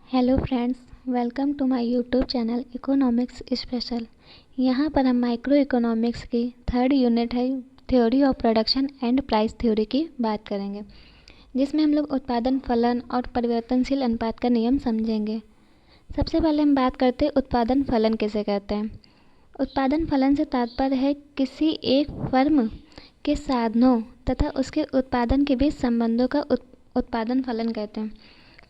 Hello friends, welcome to my YouTube channel economics special. यहाँ पर हम माइक्रो इकोनॉमिक्स की थर्ड यूनिट है theory of production and price theory की बात करेंगे, जिसमें हम लोग उत्पादन फलन और परिवर्तनशील अनुपात का नियम समझेंगे। सबसे पहले हम बात करते हैं उत्पादन फलन किसे कहते हैं। उत्पादन फलन से तात्पर्य है किसी एक फर्म के साधनों तथा उसके उत्पादन के बीच संबंधों का उत्पादन फलन कहते हैं।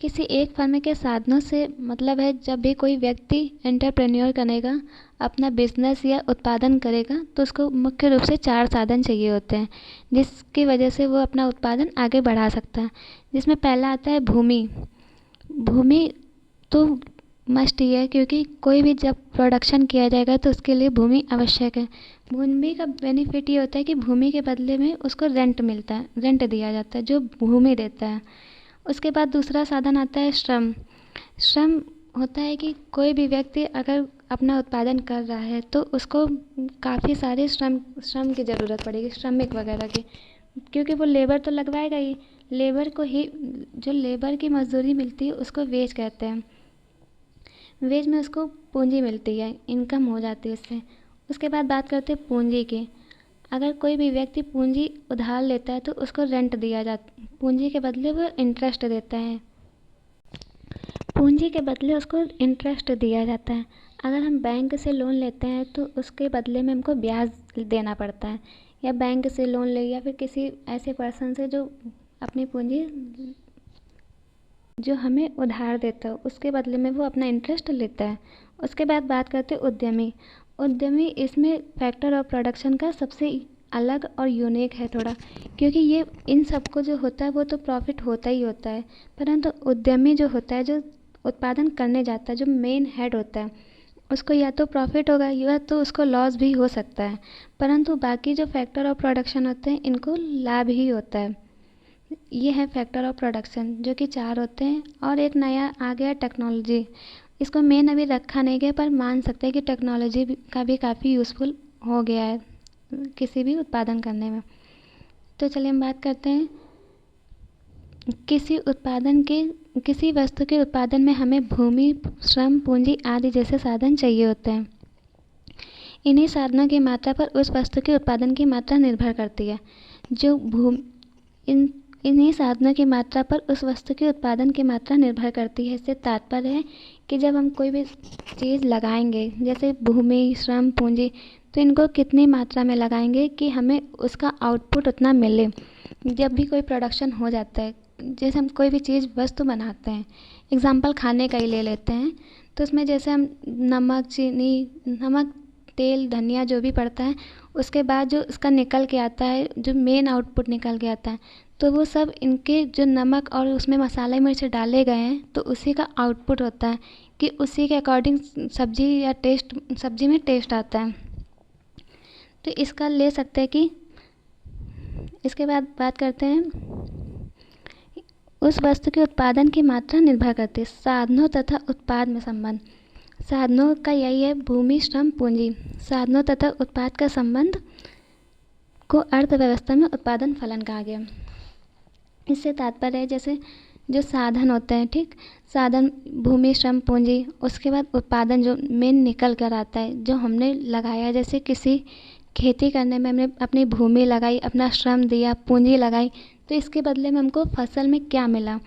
किसी एक फर्म के साधनों से मतलब है जब भी कोई व्यक्ति एंटरप्रेन्योर करेगा, अपना बिजनेस या उत्पादन करेगा, तो उसको मुख्य रूप से 4 साधन चाहिए होते हैं जिसकी वजह से वो अपना उत्पादन आगे बढ़ा सकता है। जिसमें पहला आता है भूमि। भूमि तो मस्ट ही है, क्योंकि कोई भी जब प्रोडक्शन किया जाएगा तो उसके लिए भूमि आवश्यक है। भूमि का बेनिफिट ये होता है कि भूमि के बदले में उसको रेंट मिलता है, रेंट दिया जाता है जो भूमि देता है। उसके बाद दूसरा साधन आता है श्रम। श्रम होता है कि कोई भी व्यक्ति अगर अपना उत्पादन कर रहा है तो उसको काफ़ी सारे श्रम की ज़रूरत पड़ेगी, श्रमिक वगैरह की, क्योंकि वो लेबर तो लगवाएगा ही। लेबर को ही जो लेबर की मजदूरी मिलती है उसको वेज कहते हैं। वेज में उसको पूंजी मिलती है, इनकम हो जाती है उससे। उसके बाद बात करते हैं पूंजी की। अगर कोई भी व्यक्ति पूंजी उधार लेता है तो उसको रेंट दिया जाता, पूंजी के बदले वो इंटरेस्ट देता है, पूंजी के बदले उसको इंटरेस्ट दिया जाता है। अगर हम बैंक से लोन लेते हैं तो उसके बदले में हमको ब्याज देना पड़ता है, या बैंक से लोन ले या फिर किसी ऐसे पर्सन से जो अपनी पूंजी जो हमें उधार देता है उसके बदले में वो अपना इंटरेस्ट लेता है। उसके बाद बात करते हैं उद्यमी। उद्यमी इसमें फैक्टर ऑफ प्रोडक्शन का सबसे अलग और यूनिक है थोड़ा, क्योंकि ये इन सबको जो होता है वो तो प्रॉफिट होता ही होता है, परंतु उद्यमी जो होता है, जो उत्पादन करने जाता है, जो मेन हेड होता है, उसको या तो प्रॉफिट होगा या तो उसको लॉस भी हो सकता है, परंतु बाकी जो फैक्टर ऑफ प्रोडक्शन होते हैं इनको लाभ ही होता है। ये है फैक्टर ऑफ प्रोडक्शन जो कि 4 होते हैं। और एक नया आ गया टेक्नोलॉजी। इसको मेन अभी रखा नहीं गया, पर मान सकते हैं कि टेक्नोलॉजी का भी काफ़ी यूज़फुल हो गया है किसी भी उत्पादन करने में। तो चलिए हम बात करते हैं किसी वस्तु के उत्पादन में हमें भूमि, श्रम, पूंजी आदि जैसे साधन चाहिए होते हैं। इन्हीं साधनों की मात्रा पर उस वस्तु के उत्पादन की मात्रा निर्भर करती है। जो भूमि इन इन्हीं साधनों की मात्रा पर उस वस्तु के उत्पादन की मात्रा निर्भर करती है। इससे तात्पर्य है कि जब हम कोई भी चीज़ लगाएंगे, जैसे भूमि, श्रम, पूंजी, तो इनको कितनी मात्रा में लगाएंगे कि हमें उसका आउटपुट उतना मिले। जब भी कोई प्रोडक्शन हो जाता है, जैसे हम कोई भी चीज़ वस्तु बनाते हैं, एग्जाम्पल खाने का ही ले लेते हैं, तो उसमें जैसे हम नमक, चीनी, नमक, तेल, धनिया जो भी पड़ता है, उसके बाद जो उसका निकल के आता है, जो मेन आउटपुट निकल के आता है, तो वो सब इनके जो नमक और उसमें मसाले मिर्च डाले गए हैं तो उसी का आउटपुट होता है कि उसी के अकॉर्डिंग सब्जी या सब्जी में टेस्ट आता है। तो इसका ले सकते हैं कि इसके बाद बात करते हैं उस वस्तु के उत्पादन की मात्रा निर्भर करती है। साधनों तथा उत्पाद में संबंध। साधनों का यही है भूमि, श्रम, पूंजी। साधनों तथा उत्पाद का संबंध को अर्थव्यवस्था में उत्पादन फलन कहा गया। इससे तात्पर्य है जैसे जो साधन होते हैं, ठीक, साधन भूमि, श्रम, पूंजी, उसके बाद उत्पादन जो मेन निकल कर आता है, जो हमने लगाया, जैसे किसी खेती करने में हमने अपनी भूमि लगाई, अपना श्रम दिया, पूंजी लगाई, तो इसके बदले में हमको फसल में क्या मिला,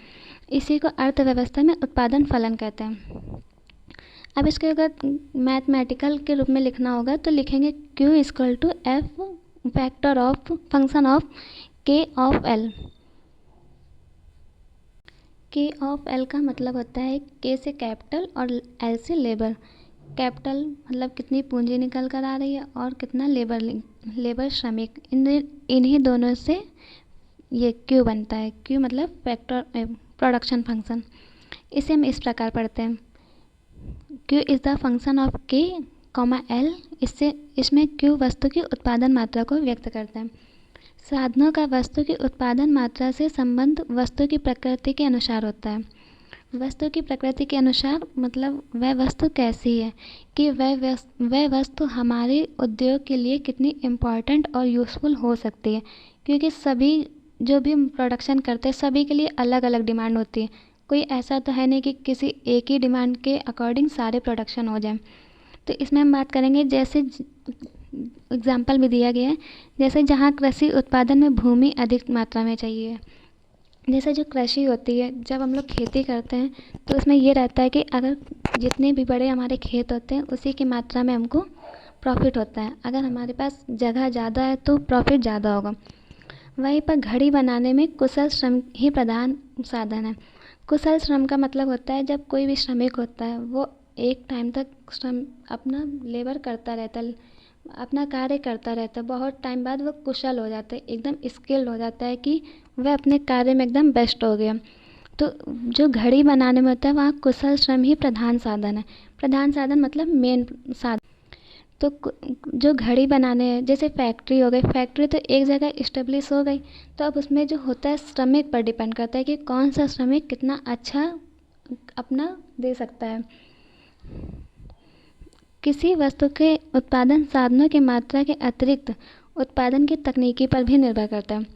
इसी को अर्थव्यवस्था में उत्पादन फलन कहते हैं। अब इसके अगर मैथमेटिकल के रूप में लिखना होगा तो लिखेंगे Q equal to F factor of function of K of L। K of L का मतलब होता है K से कैपिटल और L से लेबर। कैपिटल मतलब कितनी पूंजी निकल कर आ रही है और कितना लेबर श्रमिक, इन्हीं दोनों से ये Q बनता है। Q मतलब फैक्टर प्रोडक्शन फंक्शन। इसे हम इस प्रकार पढ़ते हैं Q is the function of K, L। इसमें Q वस्तु की उत्पादन मात्रा को व्यक्त करता है। साधनों का वस्तु की उत्पादन मात्रा से संबंध वस्तु की प्रकृति के अनुसार होता है। वस्तु की प्रकृति के अनुसार मतलब वह वस्तु कैसी है, कि वह वस्तु हमारे उद्योग के लिए कितनी इम्पॉर्टेंट और यूज़फुल हो सकती है, क्योंकि सभी जो भी प्रोडक्शन करते हैं सभी के लिए अलग अलग डिमांड होती है। कोई ऐसा तो है नहीं कि किसी एक ही डिमांड के अकॉर्डिंग सारे प्रोडक्शन हो जाए। तो इसमें हम बात करेंगे, जैसे एग्जाम्पल भी दिया गया है, जैसे जहाँ कृषि उत्पादन में भूमि अधिक मात्रा में चाहिए। जैसे जो कृषि होती है, जब हम लोग खेती करते हैं तो उसमें ये रहता है कि अगर जितने भी बड़े हमारे खेत होते हैं उसी की मात्रा में हमको प्रॉफिट होता है। अगर हमारे पास जगह ज़्यादा है तो प्रॉफिट ज़्यादा होगा। वहीं पर घड़ी बनाने में कुशल श्रम ही प्रधान साधन है। कुशल श्रम का मतलब होता है जब कोई भी श्रमिक होता है वो एक टाइम तक श्रम अपना लेबर करता रहता है, अपना कार्य करता रहता है, बहुत टाइम बाद वो कुशल हो जाता है, एकदम स्किल्ड हो जाता है कि वह अपने कार्य में एकदम बेस्ट हो गया। तो जो घड़ी बनाने में होता है वहाँ कुशल श्रम ही प्रधान साधन है। प्रधान साधन मतलब मेन साधन। तो जो घड़ी बनाने हैं, जैसे फैक्ट्री हो गई, फैक्ट्री तो एक जगह इस्टेब्लिश हो गई, तो अब उसमें जो होता है श्रमिक पर डिपेंड करता है कि कौन सा श्रमिक कितना अच्छा अपना दे सकता है। किसी वस्तु के उत्पादन साधनों की मात्रा के अतिरिक्त उत्पादन की तकनीकी पर भी निर्भर करता है।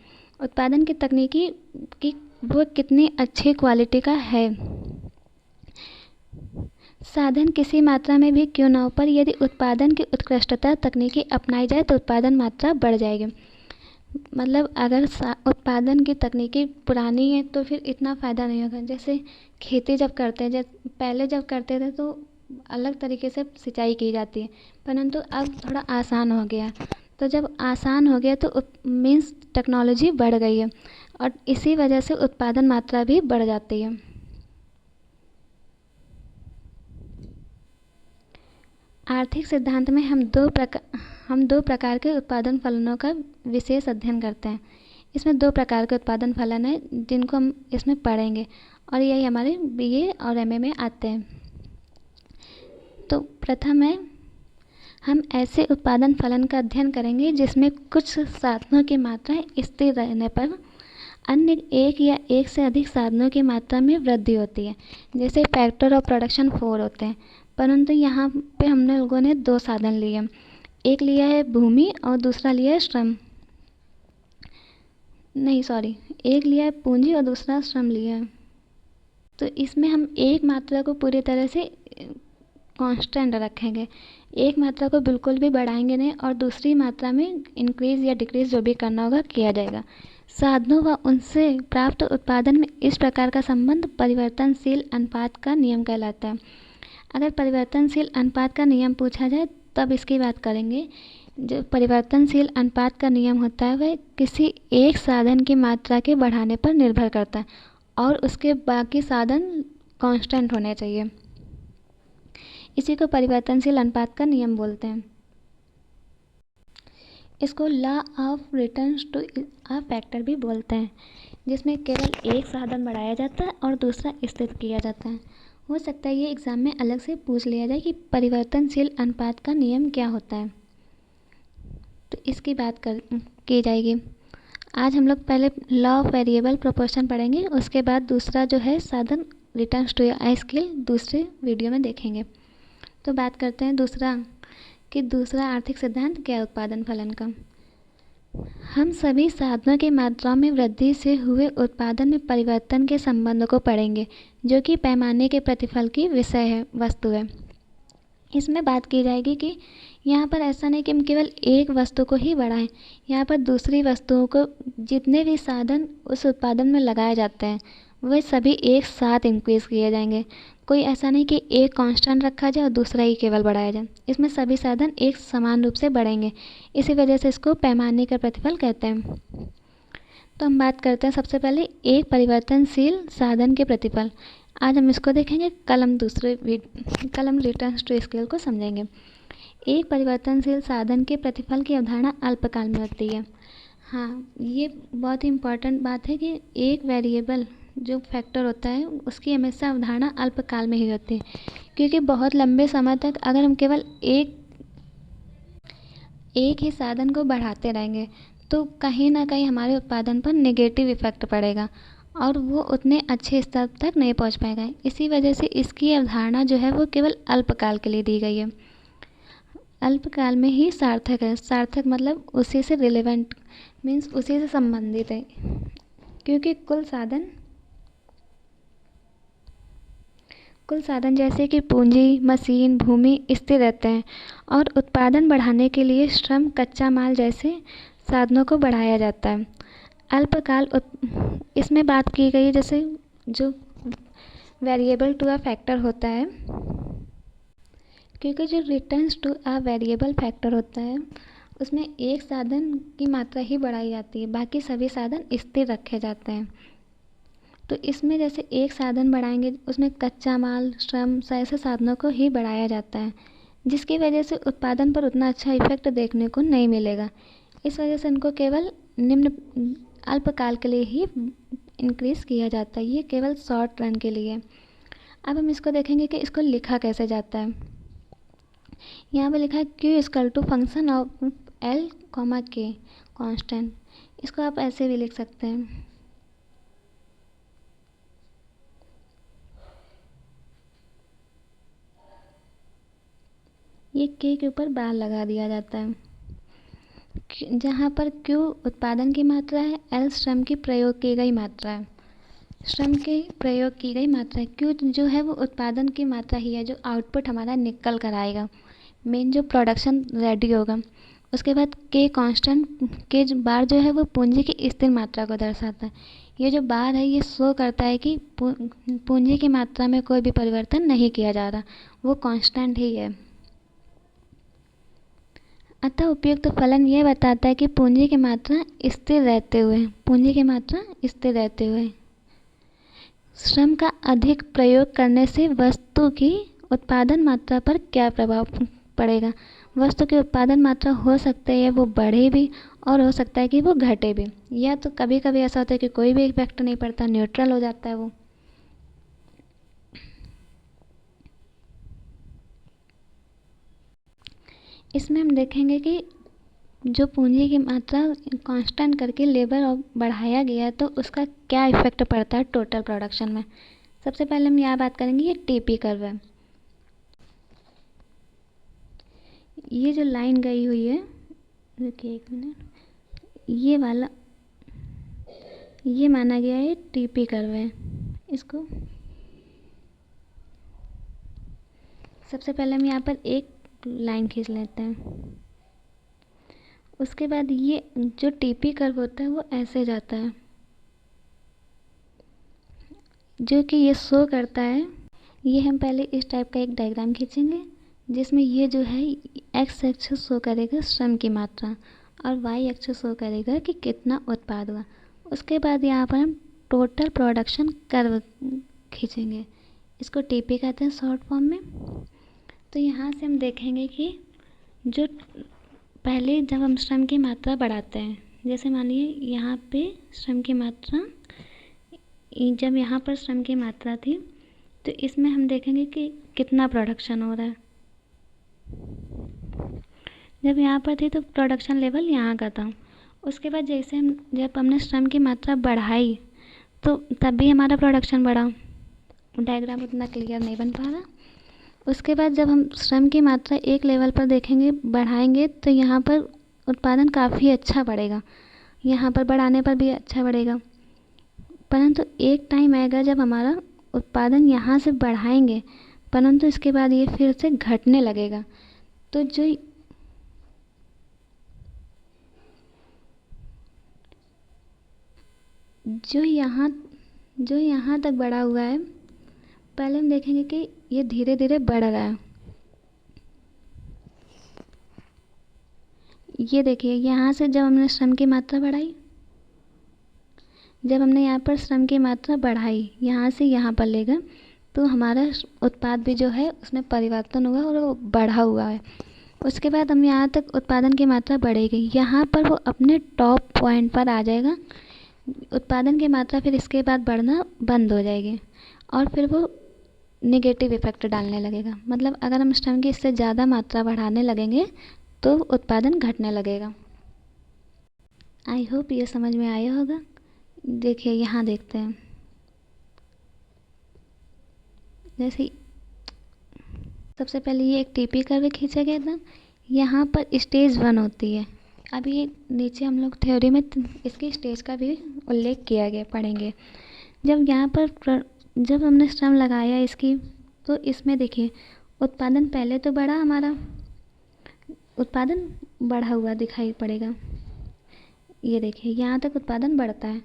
उत्पादन की तकनीकी की वो कितनी अच्छी क्वालिटी का है। साधन किसी मात्रा में भी क्यों न हो, पर यदि उत्पादन की उत्कृष्टता तकनीकी अपनाई जाए तो उत्पादन मात्रा बढ़ जाएगी। मतलब अगर उत्पादन की तकनीकी पुरानी है तो फिर इतना फ़ायदा नहीं होगा। जैसे खेती जब करते हैं, जैसे पहले जब करते थे तो अलग तरीके से सिंचाई की जाती है, परंतु अब थोड़ा आसान हो गया। तो जब आसान हो गया तो मीन्स टेक्नोलॉजी बढ़ गई है और इसी वजह से उत्पादन मात्रा भी बढ़ जाती है। आर्थिक सिद्धांत में हम दो प्रकार के उत्पादन फलनों का विशेष अध्ययन करते हैं। इसमें दो प्रकार के उत्पादन फलन हैं जिनको हम इसमें पढ़ेंगे और यही हमारे बीए और एमए में आते हैं। तो प्रथम है, हम ऐसे उत्पादन फलन का अध्ययन करेंगे जिसमें कुछ साधनों की मात्रा स्थिर रहने पर अन्य एक या एक से अधिक साधनों की मात्रा में वृद्धि होती है। जैसे फैक्टर ऑफ प्रोडक्शन 4 होते हैं, परंतु यहाँ पे हमने लोगों ने दो साधन लिए। एक लिया है भूमि और दूसरा लिया है श्रम। नहीं सॉरी, एक लिया है पूंजी और दूसरा श्रम लिया है। तो इसमें हम एक मात्रा को पूरी तरह से कांस्टेंट रखेंगे, एक मात्रा को बिल्कुल भी बढ़ाएंगे नहीं और दूसरी मात्रा में इंक्रीज या डिक्रीज जो भी करना होगा किया जाएगा। साधनों व उनसे प्राप्त उत्पादन में इस प्रकार का संबंध परिवर्तनशील अनुपात का नियम कहलाता है। अगर परिवर्तनशील अनुपात का नियम पूछा जाए तब इसकी बात करेंगे। जो परिवर्तनशील अनुपात का नियम होता है वह किसी एक साधन की मात्रा के बढ़ाने पर निर्भर करता है और उसके बाकी साधन कांस्टेंट होने चाहिए। इसी को परिवर्तनशील अनुपात का नियम बोलते हैं। इसको law of returns to a factor भी बोलते हैं, जिसमें केवल एक साधन बढ़ाया जाता है और दूसरा स्थिर किया जाता है। हो सकता है ये एग्ज़ाम में अलग से पूछ लिया जाए कि परिवर्तनशील अनुपात का नियम क्या होता है, तो इसकी बात की जाएगी। आज हम लोग पहले लॉ ऑफ वेरिएबल प्रोपोर्शन पढ़ेंगे, उसके बाद दूसरा जो है साधन रिटर्न्स टू अ स्किल दूसरे वीडियो में देखेंगे। तो बात करते हैं दूसरा आर्थिक सिद्धांत क्या है उत्पादन फलन का। हम सभी साधनों की मात्रा में वृद्धि से हुए उत्पादन में परिवर्तन के संबंध को पढ़ेंगे, जो कि पैमाने के प्रतिफल की वस्तु है। इसमें बात की जाएगी कि यहाँ पर ऐसा नहीं कि हम केवल एक वस्तु को ही बढ़ाएं, यहाँ पर दूसरी वस्तुओं को जितने भी साधन उस उत्पादन में लगाए जाते हैं वे सभी एक साथ इंक्रीज़ किए जाएंगे। कोई ऐसा नहीं कि एक कांस्टेंट रखा जाए और दूसरा ही केवल बढ़ाया जाए, इसमें सभी साधन एक समान रूप से बढ़ेंगे। इसी वजह से इसको पैमाने का प्रतिफल कहते हैं। तो हम बात करते हैं सबसे पहले एक परिवर्तनशील साधन के प्रतिफल। आज हम इसको देखेंगे, कलम रिटर्न्स टू स्किल को समझेंगे। एक परिवर्तनशील साधन के प्रतिफल की अवधारणा अल्पकाल में होती है। हाँ, ये बहुत ही इम्पोर्टेंट बात है कि एक वेरिएबल जो फैक्टर होता है उसकी हमेशा अवधारणा अल्पकाल में ही होती है, क्योंकि बहुत लंबे समय तक अगर हम केवल एक ही साधन को बढ़ाते रहेंगे तो कहीं ना कहीं हमारे उत्पादन पर नेगेटिव इफ़ेक्ट पड़ेगा और वो उतने अच्छे स्तर तक नहीं पहुंच पाएगा। इसी वजह से इसकी अवधारणा जो है वो केवल अल्पकाल के लिए दी गई है। अल्पकाल में ही सार्थक है। सार्थक मतलब उसी से रिलेवेंट, मीन्स उसी से संबंधित है, क्योंकि कुल साधन कुल साधन जैसे कि पूंजी, मशीन, भूमि स्थिर रहते हैं और उत्पादन बढ़ाने के लिए श्रम, कच्चा माल जैसे साधनों को बढ़ाया जाता है। अल्पकाल इसमें बात की गई जैसे जो वेरिएबल टू अ फैक्टर होता है, क्योंकि जो returns to a variable factor होता है उसमें एक साधन की मात्रा ही बढ़ाई जाती है, बाकी सभी साधन स्थिर रखे जाते हैं। तो इसमें जैसे एक साधन बढ़ाएंगे उसमें कच्चा माल, श्रम ऐसे साधनों को ही बढ़ाया जाता है, जिसकी वजह से उत्पादन पर उतना अच्छा इफेक्ट देखने को नहीं मिलेगा। इस वजह से इनको केवल निम्न अल्पकाल के लिए ही इंक्रीज़ किया जाता है, ये केवल शॉर्ट रन के लिए। अब हम इसको देखेंगे कि इसको लिखा कैसे जाता है। यहाँ पे लिखा है Q equal to function of L, K constant. इसको आप ऐसे भी लिख सकते हैं। ये K के ऊपर बार लगा दिया जाता है, जहाँ पर Q उत्पादन की मात्रा है, L श्रम की प्रयोग की गई मात्रा है। श्रम की प्रयोग की गई मात्रा है, Q जो है वो उत्पादन की मात्रा ही है जो आउटपुट हमारा निकल कर आएगा, मेन जो प्रोडक्शन रेडी होगा। उसके बाद K कांस्टेंट, K बार जो है वो पूंजी की स्थिर मात्रा को दर्शाता है। ये जो बार है ये शो करता है कि पूंजी की मात्रा में कोई भी परिवर्तन नहीं किया जा रहा, वो कांस्टेंट ही है। अतः उपयुक्त फलन यह बताता है कि पूंजी की मात्रा स्थिर रहते हुए श्रम का अधिक प्रयोग करने से वस्तु की उत्पादन मात्रा पर क्या प्रभाव पड़ेगा। वस्तु की उत्पादन मात्रा हो सकता है वो बढ़े भी और हो सकता है कि वो घटे भी, या तो कभी कभी ऐसा होता है कि कोई भी इफेक्ट नहीं पड़ता, न्यूट्रल हो जाता है वो। इसमें हम देखेंगे कि जो पूंजी की मात्रा कांस्टेंट करके लेबर बढ़ाया गया है तो उसका क्या इफेक्ट पड़ता है टोटल प्रोडक्शन में। सबसे पहले हम यहाँ बात करेंगे, ये टीपी कर्व है। ये जो लाइन गई हुई है, देखिए एक मिनट, ये वाला ये माना गया है टीपी कर्व है। इसको सबसे पहले हम यहाँ पर एक लाइन खींच लेते हैं। उसके बाद ये जो टीपी कर्व होता है वो ऐसे जाता है, जो कि ये शो करता है। ये हम पहले इस टाइप का एक डायग्राम खींचेंगे जिसमें ये जो है एक्स एक्सिस शो करेगा श्रम की मात्रा और वाई एक्सिस शो करेगा कि कितना उत्पाद हुआ। उसके बाद यहाँ पर हम टोटल प्रोडक्शन कर्व खींचेंगे, इसको टीपी कहते हैं शॉर्ट फॉर्म में। तो यहाँ से हम देखेंगे कि जो पहले जब हम श्रम की मात्रा बढ़ाते हैं, जैसे मानिए यहाँ पे श्रम की मात्रा, जब यहाँ पर श्रम की मात्रा थी तो इसमें हम देखेंगे कि कितना प्रोडक्शन हो रहा है। जब यहाँ पर थी तो प्रोडक्शन लेवल यहाँ का था। उसके बाद जब हमने श्रम की मात्रा बढ़ाई तो तब भी हमारा प्रोडक्शन बढ़ा। डायग्राम उतना क्लियर नहीं बन पा रहा। उसके बाद जब हम श्रम की मात्रा एक लेवल पर देखेंगे बढ़ाएंगे तो यहाँ पर उत्पादन काफ़ी अच्छा बढ़ेगा, यहाँ पर बढ़ाने पर भी अच्छा बढ़ेगा। परंतु एक टाइम आएगा जब हमारा उत्पादन यहाँ से बढ़ाएंगे परंतु इसके बाद ये फिर से घटने लगेगा। तो जो यहाँ तक बढ़ा हुआ है, पहले हम देखेंगे कि ये धीरे धीरे बढ़ रहा है। ये देखिए यहाँ से जब हमने श्रम की मात्रा बढ़ाई, जब हमने यहाँ पर श्रम की मात्रा बढ़ाई यहाँ से यहाँ पर लेकर, तो हमारा उत्पाद भी जो है उसमें परिवर्तन हुआ और वो बढ़ा हुआ है। उसके बाद हम यहाँ तक उत्पादन की मात्रा बढ़ेगी, यहाँ पर वो अपने टॉप पॉइंट पर आ जाएगा। उत्पादन की मात्रा फिर इसके बाद बढ़ना बंद हो जाएगी और फिर वो नेगेटिव इफेक्ट डालने लगेगा। मतलब अगर हम श्रम की इससे ज़्यादा मात्रा बढ़ाने लगेंगे तो उत्पादन घटने लगेगा। आई होप ये समझ में आया होगा। देखिए यहाँ देखते हैं, जैसे सबसे पहले ये एक टीपी कर्व खींचा गया था। यहाँ पर स्टेज 1 होती है। अभी नीचे हम लोग थ्योरी में इसकी स्टेज का भी उल्लेख किया गया, पढ़ेंगे। जब यहाँ पर जब हमने श्रम लगाया इसकी तो इसमें देखिए उत्पादन पहले तो बढ़ा, हमारा उत्पादन बढ़ा हुआ दिखाई पड़ेगा। ये देखिए यहाँ तक उत्पादन बढ़ता है।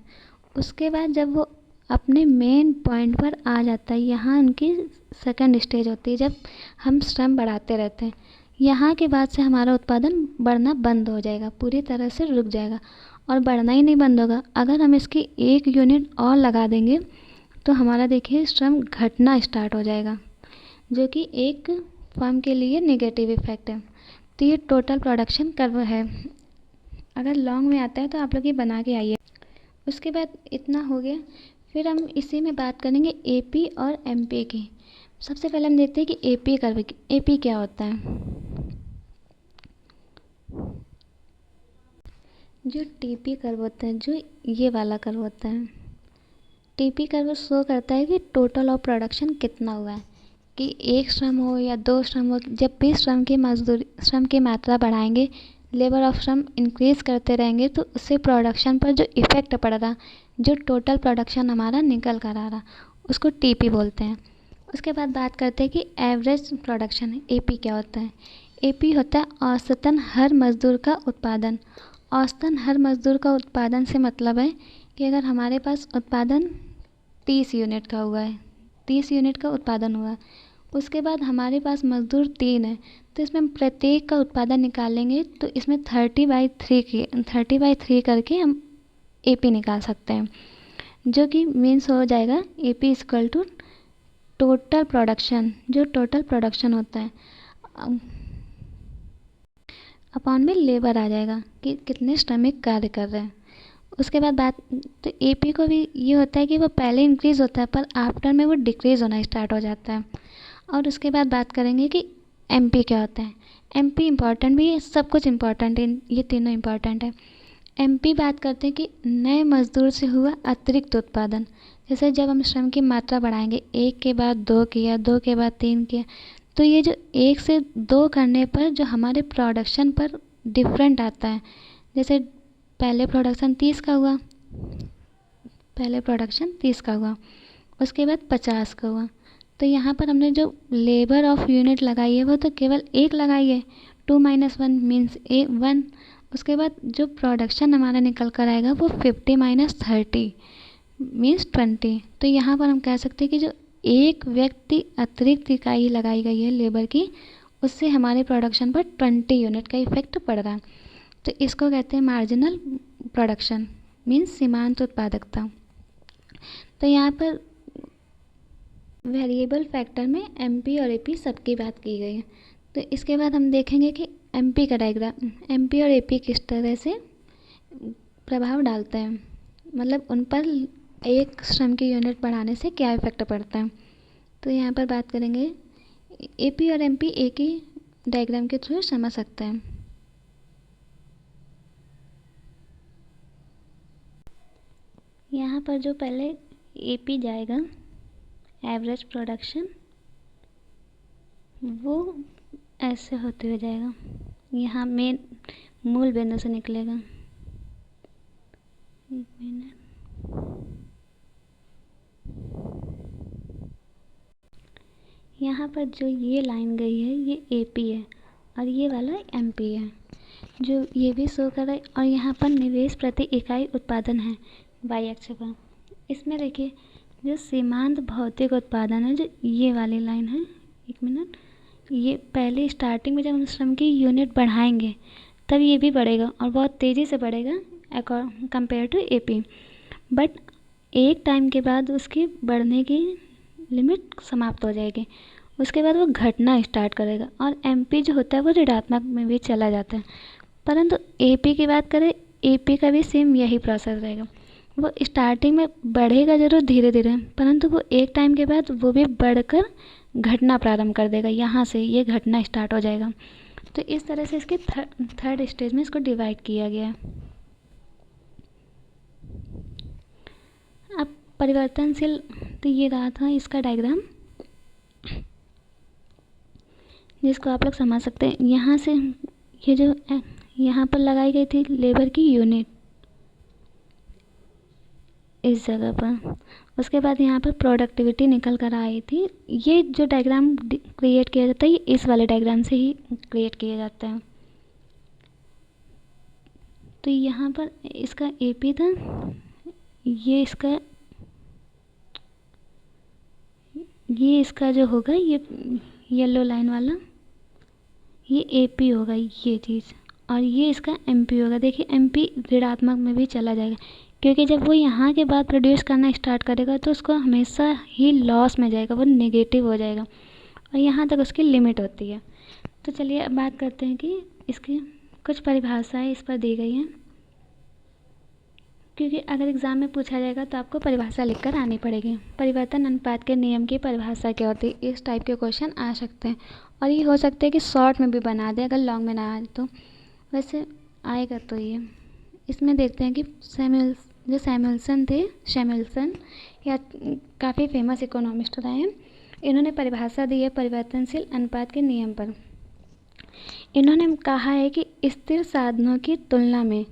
उसके बाद जब वो अपने मेन पॉइंट पर आ जाता है, यहाँ उनकी सेकंड स्टेज होती है जब हम श्रम बढ़ाते रहते हैं। यहाँ के बाद से हमारा उत्पादन बढ़ना बंद हो जाएगा, पूरी तरह से रुक जाएगा और बढ़ना ही नहीं बंद होगा। अगर हम इसकी 1 यूनिट और लगा देंगे तो हमारा देखिए श्रम घटना स्टार्ट हो जाएगा, जो कि एक फर्म के लिए नेगेटिव इफेक्ट है। तो ये टोटल प्रोडक्शन कर्व है। अगर लॉन्ग में आता है तो आप लोग ये बना के आइए। उसके बाद इतना हो गया, फिर हम इसी में बात करेंगे एपी और एमपी की। सबसे पहले हम देखते हैं कि एपी कर्व की। एपी क्या होता है? जो टीपी कर्व होता है, जो ये वाला कर्व होता है, टीपी कर्व शो करता है कि टोटल ऑफ प्रोडक्शन कितना हुआ है, कि 1 श्रम हो या 2 श्रम हो। जब भी श्रम की मात्रा बढ़ाएंगे, लेबर ऑफ श्रम इंक्रीज़ करते रहेंगे, तो उससे प्रोडक्शन पर जो इफ़ेक्ट पड़ रहा, जो टोटल प्रोडक्शन हमारा निकल कर आ रहा, उसको टीपी बोलते हैं। उसके बाद बात करते हैं कि एवरेज प्रोडक्शन। एपी क्या होता है? एपी होता है औसतन हर मज़दूर का उत्पादन। औसतन हर मज़दूर का उत्पादन से मतलब है कि अगर हमारे पास उत्पादन 30 यूनिट का हुआ है, 30 यूनिट का उत्पादन हुआ, उसके बाद हमारे पास मज़दूर 3 है, तो इसमें हम प्रत्येक का उत्पादन निकालेंगे तो इसमें 30/3 करके हम एपी निकाल सकते हैं, जो कि मीन्स हो जाएगा AP equal to total production, जो टोटल प्रोडक्शन होता है अपॉन में लेबर आ जाएगा कि कितने श्रमिक कार्य कर रहे हैं। उसके बाद बात, तो एपी को भी ये होता है कि वो पहले इंक्रीज़ होता है पर आफ्टर में वो डिक्रीज़ होना स्टार्ट हो जाता है। और उसके बाद बात करेंगे कि एमपी क्या होता है। एमपी इम्पॉर्टेंट भी है, सब कुछ इम्पॉर्टेंट है, ये तीनों इम्पॉर्टेंट है। एमपी बात करते हैं कि नए मजदूर से हुआ अतिरिक्त उत्पादन। जैसे जब हम श्रम की मात्रा बढ़ाएंगे, 1 के बाद 2 किया, 2 के बाद 3 किया, तो ये जो 1 से 2 करने पर जो हमारे प्रोडक्शन पर डिफरेंट आता है, जैसे पहले प्रोडक्शन 30 का हुआ, उसके बाद 50 का हुआ, तो यहाँ पर हमने जो लेबर ऑफ यूनिट लगाई है वो तो केवल 1 लगाई है, 2 - 1 मीन्स 1। उसके बाद जो प्रोडक्शन हमारा निकल कर आएगा वो 50 - 30 मीन्स 20। तो यहाँ पर हम कह सकते हैं कि जो एक व्यक्ति अतिरिक्त इकाई लगाई गई है लेबर की, उससे हमारे प्रोडक्शन पर 20 यूनिट का इफेक्ट पड़ रहा है। तो इसको कहते हैं मार्जिनल प्रोडक्शन मीन्स सीमांत उत्पादकता। तो यहाँ पर वेरिएबल फैक्टर में एमपी और एपी सबकी बात की गई है। तो इसके बाद हम देखेंगे कि एमपी का डायग्राम, एमपी और एपी किस तरह से प्रभाव डालते हैं, मतलब उन पर एक श्रम की यूनिट बढ़ाने से क्या इफेक्ट पड़ता है। तो यहाँ पर बात करेंगे एपी और एमपी एक ही डायग्राम के थ्रू समझ सकते हैं। यहाँ पर जो पहले एपी जाएगा, एवरेज प्रोडक्शन, वो ऐसे होते हुए जाएगा, यहाँ मेन मूल बिंदु से निकलेगा। एक मिनट, यहाँ पर जो ये लाइन गई है ये एपी है और ये वाला एमपी है, जो ये भी शो कर रहा है। और यहाँ पर निवेश प्रति इकाई उत्पादन है वाई अक्ष पर। इसमें देखिए जो सीमांत भौतिक उत्पादन है, जो ये वाली लाइन है, एक मिनट, ये पहले स्टार्टिंग में जब हम श्रम की यूनिट बढ़ाएंगे तब ये भी बढ़ेगा और बहुत तेज़ी से बढ़ेगा कंपेयर टू एपी, बट एक टाइम के बाद उसकी बढ़ने की लिमिट समाप्त हो जाएगी, उसके बाद वो घटना स्टार्ट करेगा और एमपी जो होता है वो ऋणात्मक में भी चला जाता है। परंतु एपी की बात करें, एपी का भी सेम यही प्रोसेस रहेगा, वो स्टार्टिंग में बढ़ेगा ज़रूर धीरे धीरे, परंतु वो एक टाइम के बाद वो भी बढ़कर घटना प्रारंभ कर देगा, यहाँ से ये घटना स्टार्ट हो जाएगा। तो इस तरह से इसके थर्ड स्टेज में इसको डिवाइड किया गया है। अब परिवर्तनशील, तो ये रहा था इसका डायग्राम जिसको आप लोग समझ सकते हैं। यहाँ से ये जो यहाँ पर लगाई गई थी लेबर की यूनिट, इस जगह पर। उसके बाद यहाँ पर प्रोडक्टिविटी निकल कर आई थी। ये जो डायग्राम क्रिएट किया जाता है ये इस वाले डायग्राम से ही क्रिएट किया जाता है। तो यहाँ पर इसका एपी था, ये इसका जो होगा ये येलो लाइन वाला ये एपी होगा ये चीज़, और ये इसका एमपी होगा। देखिए एमपी ऋणात्मक में भी चला जाएगा, क्योंकि जब वो यहाँ के बाद प्रोड्यूस करना स्टार्ट करेगा तो उसको हमेशा ही लॉस में जाएगा, वो नेगेटिव हो जाएगा, और यहाँ तक उसकी लिमिट होती है। तो चलिए अब बात करते हैं कि इसकी कुछ परिभाषाएं इस पर दी गई हैं, क्योंकि अगर एग्ज़ाम में पूछा जाएगा तो आपको परिभाषा लिखकर आनी पड़ेगी। परिवर्तन अनुपात के नियम की परिभाषा क्या होती है, इस टाइप के क्वेश्चन आ सकते हैं, और ये हो सकता है कि शॉर्ट में भी बना दे, अगर लॉन्ग में ना आए तो। वैसे आएगा तो ये इसमें देखते हैं कि सैमुअल्सन या काफ़ी फेमस इकोनॉमिस्ट रहे हैं, इन्होंने परिभाषा दी है परिवर्तनशील अनुपात के नियम पर। इन्होंने कहा है कि स्थिर साधनों की तुलना में,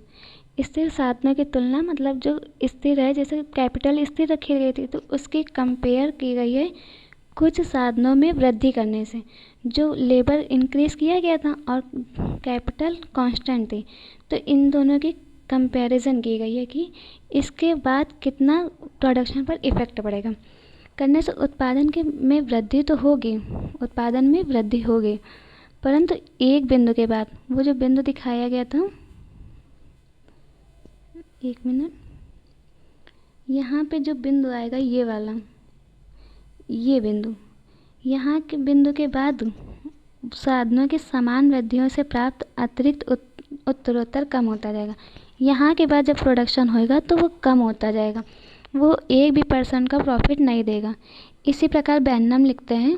स्थिर साधनों की तुलना मतलब जो स्थिर है, जैसे कैपिटल स्थिर रखी गई थी तो उसकी कंपेयर की गई है कुछ साधनों में वृद्धि करने से। जो लेबर इंक्रीज किया गया था और कैपिटल कांस्टेंट थी, तो इन दोनों की कंपैरिजन की गई है कि इसके बाद कितना प्रोडक्शन पर इफ़ेक्ट पड़ेगा। करने से उत्पादन के में वृद्धि तो होगी, उत्पादन में वृद्धि होगी, परंतु एक बिंदु के बाद, वो जो बिंदु दिखाया गया था, एक मिनट, यहाँ पे जो बिंदु आएगा ये वाला, ये बिंदु, यहाँ के बिंदु के बाद साधनों की समान वृद्धियों से प्राप्त अतिरिक्त उत्तरोत्तर कम होता जाएगा। यहाँ के बाद जब प्रोडक्शन होएगा तो वो कम होता जाएगा, वो 1% का प्रॉफिट नहीं देगा। इसी प्रकार बेनम लिखते हैं।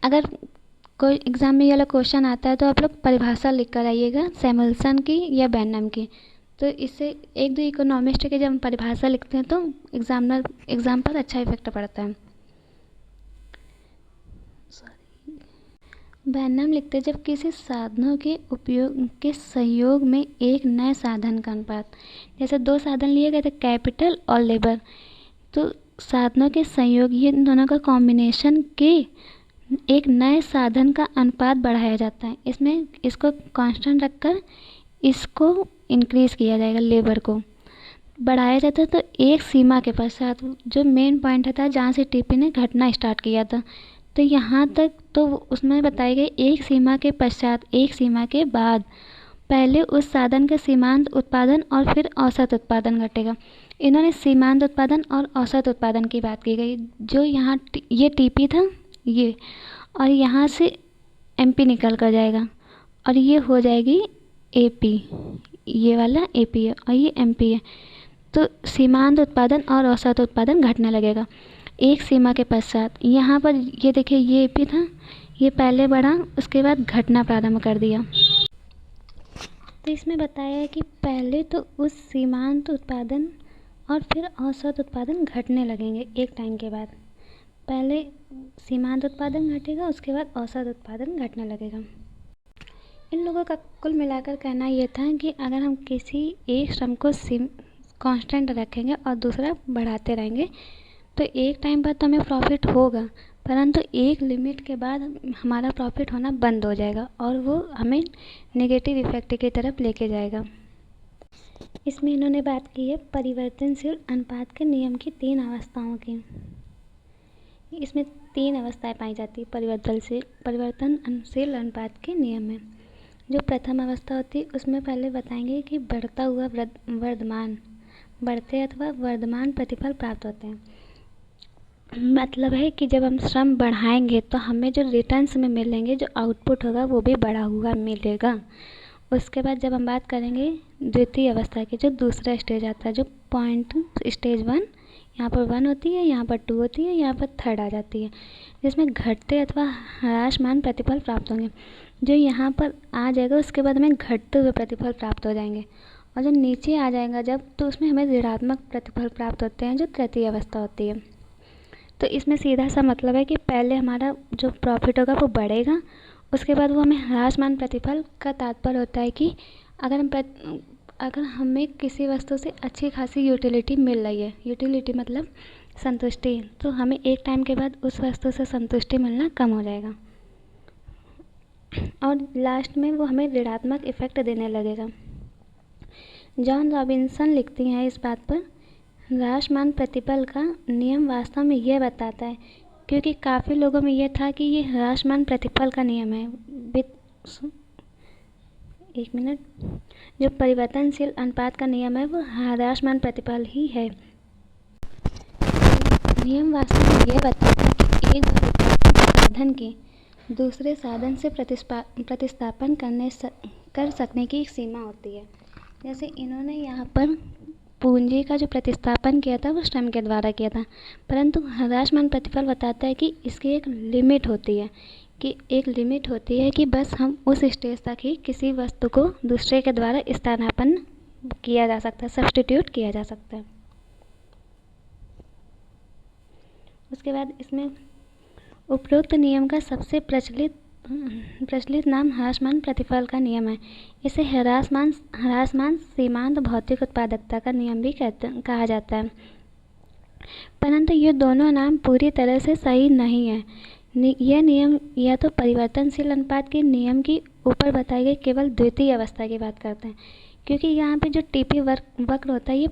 अगर कोई एग्ज़ाम में ये वाला क्वेश्चन आता है तो आप लोग परिभाषा लिख कर आइएगा, सैमुअल्सन की या बेनम की। तो इससे एक दो इकोनॉमिस्ट के जब हम परिभाषा लिखते हैं तो एग्ज़ाम पर अच्छा इफेक्ट पड़ता है। बेनम लिखते हैं जब किसी साधनों के उपयोग के संयोग में एक नए साधन का अनुपात, जैसे दो साधन लिए गए थे कैपिटल और लेबर, तो साधनों के संयोग, ये दोनों का कॉम्बिनेशन के एक नए साधन का अनुपात बढ़ाया जाता है। इसमें इसको कांस्टेंट रखकर इसको इंक्रीज़ किया जाएगा, लेबर को बढ़ाया जाता है। तो एक सीमा के पश्चात, जो मेन पॉइंट था जहाँ से टीपी ने घटना स्टार्ट किया था, तो यहाँ तक तो उसमें बताई गई एक सीमा के पश्चात, एक सीमा के बाद पहले उस साधन का सीमांत उत्पादन और फिर औसत उत्पादन घटेगा। इन्होंने सीमांत उत्पादन और औसत उत्पादन की बात की गई, जो यहाँ ये टीपी था ये, और यहाँ से एमपी निकल कर जाएगा और ये हो जाएगी एपी, ये वाला एपी है और ये एमपी है। तो सीमांत उत्पादन और औसत उत्पादन घटने लगेगा एक सीमा के पश्चात। यहाँ पर ये देखिए ये एपी था, ये पहले बढ़ा उसके बाद घटना प्रारंभ कर दिया। तो इसमें बताया है कि पहले तो उस सीमांत उत्पादन और फिर औसत उत्पादन घटने लगेंगे एक टाइम के बाद। पहले सीमांत उत्पादन घटेगा, उसके बाद औसत उत्पादन घटने लगेगा। इन लोगों का कुल मिलाकर कहना ये था कि अगर हम किसी एक श्रम को कांस्टेंट रखेंगे और दूसरा बढ़ाते रहेंगे तो एक टाइम बाद तो हमें प्रॉफिट होगा, परंतु एक लिमिट के बाद हमारा प्रॉफिट होना बंद हो जाएगा और वो हमें नेगेटिव इफेक्ट की तरफ लेके जाएगा। इसमें इन्होंने बात की है परिवर्तनशील अनुपात के नियम की 3 अवस्थाओं की। इसमें 3 अवस्थाएं पाई जाती है परिवर्तनशील अनुपात के नियम में। जो प्रथम अवस्था होती है उसमें पहले बताएंगे कि बढ़ता हुआ बढ़ते अथवा वर्धमान प्रतिफल प्राप्त होते हैं। मतलब है कि जब हम श्रम बढ़ाएंगे तो हमें जो रिटर्न्स में मिलेंगे, जो आउटपुट होगा वो भी बढ़ा हुआ मिलेगा। उसके बाद जब हम बात करेंगे द्वितीय अवस्था की, जो दूसरा स्टेज आता है, जो पॉइंट स्टेज 1, यहाँ पर 1 होती है, यहाँ पर 2 होती है, यहाँ पर 3rd आ जाती है, जिसमें घटते अथवा ह्रासमान प्रतिफल प्राप्त होंगे। जो यहाँ पर आ जाएगा उसके बाद हमें घटते हुए प्रतिफल प्राप्त हो जाएंगे, और जो नीचे आ जाएगा जब, तो उसमें हमें ऋणात्मक प्रतिफल प्राप्त होते हैं, जो तृतीय अवस्था होती है। तो इसमें सीधा सा मतलब है कि पहले हमारा जो प्रॉफिट होगा वो बढ़ेगा, उसके बाद वो हमें ह्रासमान प्रतिफल का तात्पर्य होता है कि अगर हम अगर हमें किसी वस्तु से अच्छी खासी यूटिलिटी मिल रही है, यूटिलिटी मतलब संतुष्टि, तो हमें एक टाइम के बाद उस वस्तु से संतुष्टि मिलना कम हो जाएगा और लास्ट में वो हमें ऋणात्मक इफ़ेक्ट देने लगेगा। जॉन रॉबिन्सन लिखती हैं इस बात पर, ह्रासमान प्रतिफल का नियम वास्तव में यह बताता है, क्योंकि काफ़ी लोगों में यह था कि ये ह्रासमान प्रतिफल का नियम है, एक मिनट, जो परिवर्तनशील अनुपात का नियम है वो ह्रासमान प्रतिफल ही है। नियम वास्तव में यह बताता है कि एक बार उत्पादन साधन की दूसरे साधन से प्रतिस्थापन कर सकने की एक सीमा होती है। जैसे इन्होंने यहाँ पर पूंजी का जो प्रतिस्थापन किया था वो श्रम के द्वारा किया था, परंतु ह्रासमान प्रतिफल बताता है कि इसकी एक लिमिट होती है, कि बस हम उस स्टेज तक ही किसी वस्तु को दूसरे के द्वारा स्थानापन्न किया जा सकता है, सब्स्टिट्यूट किया जा सकता है। उसके बाद इसमें उपरोक्त नियम का सबसे प्रचलित नाम ह्रासमान प्रतिफल का नियम है। इसे ह्रासमान सीमांत भौतिक उत्पादकता का नियम भी कहा जाता है, परंतु ये दोनों नाम पूरी तरह से सही नहीं है। यह नियम या तो परिवर्तनशील अनुपात के नियम की ऊपर बताई गई केवल द्वितीय अवस्था की बात करते हैं, क्योंकि यहाँ पे जो टीपी वक्र होता है ये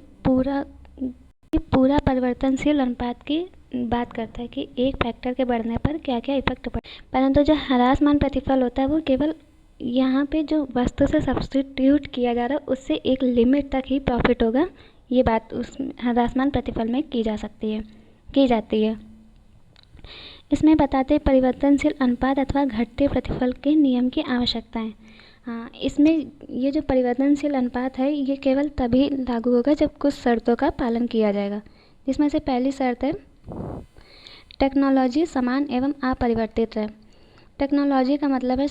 पूरा परिवर्तनशील अनुपात की बात करता है कि एक फैक्टर के बढ़ने पर क्या क्या इफेक्ट पड़े, परंतु जो ह्रासमान प्रतिफल होता है वो केवल यहाँ पे जो वस्तु से सब्स्टिट्यूट किया जा रहा है उससे एक लिमिट तक ही प्रॉफिट होगा, ये बात उस ह्रासमान प्रतिफल में की जाती है। इसमें बताते परिवर्तनशील अनुपात अथवा घटते प्रतिफल के नियम की आवश्यकता है। हाँ, इसमें ये जो परिवर्तनशील अनुपात है ये केवल तभी लागू होगा जब कुछ शर्तों का पालन किया जाएगा, जिसमें से पहली शर्त है टेक्नोलॉजी समान एवं अपरिवर्तित रहे। टेक्नोलॉजी का मतलब है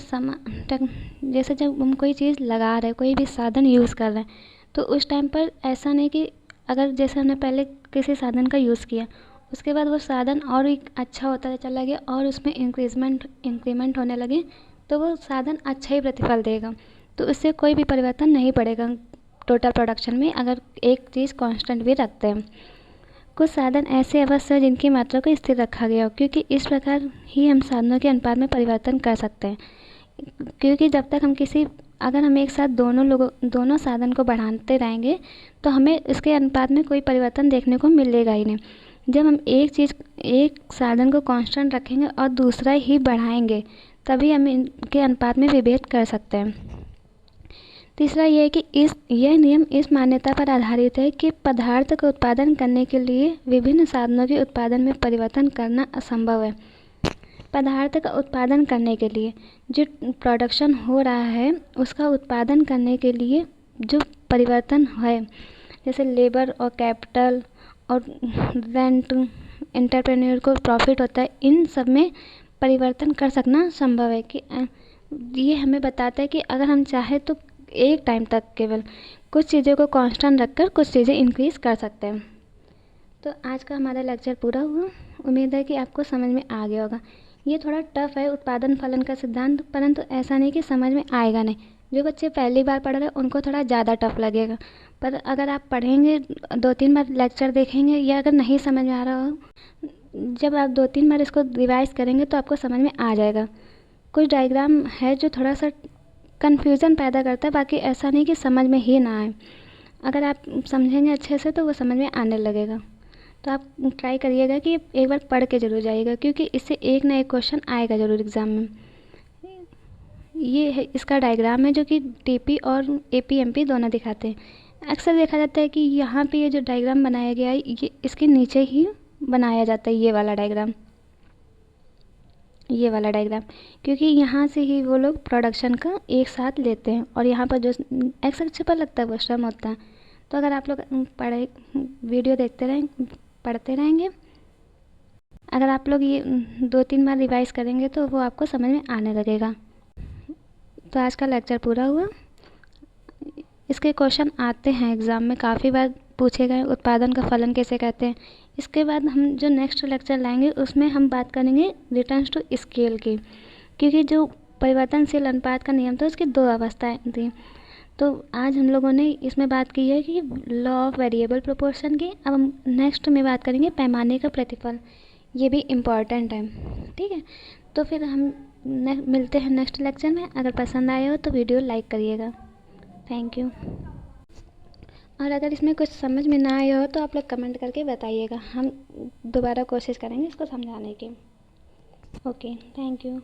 जैसे जब हम कोई चीज़ लगा रहे, कोई भी साधन यूज़ कर रहे हैं, तो उस टाइम पर ऐसा नहीं कि अगर जैसे हमने पहले किसी साधन का यूज़ किया, उसके बाद वो साधन और एक अच्छा होता चला गया और उसमें इंक्रीमेंट होने लगे, तो वो साधन अच्छा ही प्रतिफल देगा, तो इससे कोई भी परिवर्तन नहीं पड़ेगा टोटल प्रोडक्शन में अगर एक चीज़ कांस्टेंट भी रखते हैं। कुछ साधन ऐसे अवश्य हैं जिनकी मात्रा को स्थिर रखा गया हो, क्योंकि इस प्रकार ही हम साधनों के अनुपात में परिवर्तन कर सकते हैं, क्योंकि जब तक अगर हम एक साथ दोनों साधन को बढ़ाते रहेंगे तो हमें इसके अनुपात में कोई परिवर्तन देखने को मिलेगा ही नहीं। जब हम एक साधन को कांस्टेंट रखेंगे और दूसरा ही बढ़ाएंगे तभी हम इनके अनुपात में विभेद कर सकते हैं। तीसरा यह है कि यह नियम इस मान्यता पर आधारित है कि पदार्थ का उत्पादन करने के लिए विभिन्न साधनों के उत्पादन में परिवर्तन करना असंभव है। पदार्थ का उत्पादन करने के लिए जो प्रोडक्शन हो रहा है उसका उत्पादन करने के लिए जो परिवर्तन है, जैसे लेबर और कैपिटल और रेंट, एंटरप्रेन्योर को प्रॉफिट होता है, इन सब में परिवर्तन कर सकना संभव है। कि ये हमें बताता है कि अगर हम चाहें तो एक टाइम तक केवल कुछ चीज़ों को कांस्टेंट रखकर कुछ चीज़ें इंक्रीज़ कर सकते हैं। तो आज का हमारा लेक्चर पूरा हुआ, उम्मीद है कि आपको समझ में आ गया होगा। ये थोड़ा टफ है उत्पादन फलन का सिद्धांत, परंतु ऐसा नहीं कि समझ में आएगा नहीं। जो बच्चे पहली बार पढ़ रहे हैं उनको थोड़ा ज़्यादा टफ लगेगा, पर अगर आप पढ़ेंगे 2-3 बार लेक्चर देखेंगे या अगर नहीं समझ में आ रहा हो, जब आप 2-3 बार इसको रिवाइज करेंगे तो आपको समझ में आ जाएगा। कुछ डायग्राम है जो थोड़ा सा कन्फ्यूज़न पैदा करता है, बाकी ऐसा नहीं कि समझ में ही ना आए। अगर आप समझेंगे अच्छे से तो वो समझ में आने लगेगा। तो आप ट्राई करिएगा कि एक बार पढ़ के ज़रूर जाइएगा, क्योंकि इससे एक ना एक क्वेश्चन आएगा ज़रूर एग्ज़ाम में। ये है इसका डायग्राम है जो कि टीपी और एपीएमपी दोनों दिखाते हैं। अक्सर देखा जाता है कि यहाँ पे ये जो डायग्राम बनाया गया है ये इसके नीचे ही बनाया जाता है, ये वाला डायग्राम, क्योंकि यहाँ से ही वो लोग प्रोडक्शन का एक साथ लेते हैं और यहाँ पर जो एक्स अक्ष पर लगता है वो श्रम होता है। तो अगर आप लोग वीडियो पढ़ते रहेंगे, अगर आप लोग ये 2-3 बार रिवाइज करेंगे तो वो आपको समझ में आने लगेगा। तो आज का लेक्चर पूरा हुआ। इसके क्वेश्चन आते हैं एग्ज़ाम में, काफ़ी बार पूछे गए उत्पादन का फलन कैसे कहते हैं। इसके बाद हम जो नेक्स्ट लेक्चर लाएंगे उसमें हम बात करेंगे रिटर्न्स टू स्केल की, क्योंकि जो परिवर्तनशील अनुपात का नियम था उसकी 2 अवस्थाएं थी। तो आज हम लोगों ने इसमें बात की है कि लॉ ऑफ वेरिएबल प्रोपोर्शन की। अब हम नेक्स्ट में बात करेंगे पैमाने का प्रतिफल, ये भी इम्पॉर्टेंट है। ठीक है, तो फिर हम मिलते हैं नेक्स्ट लेक्चर में। अगर पसंद आया हो तो वीडियो लाइक करिएगा। Thank you. और अगर इसमें कुछ समझ में ना आया हो तो आप लोग कमेंट करके बताइएगा, हम दोबारा कोशिश करेंगे इसको समझाने की। Okay, thank you.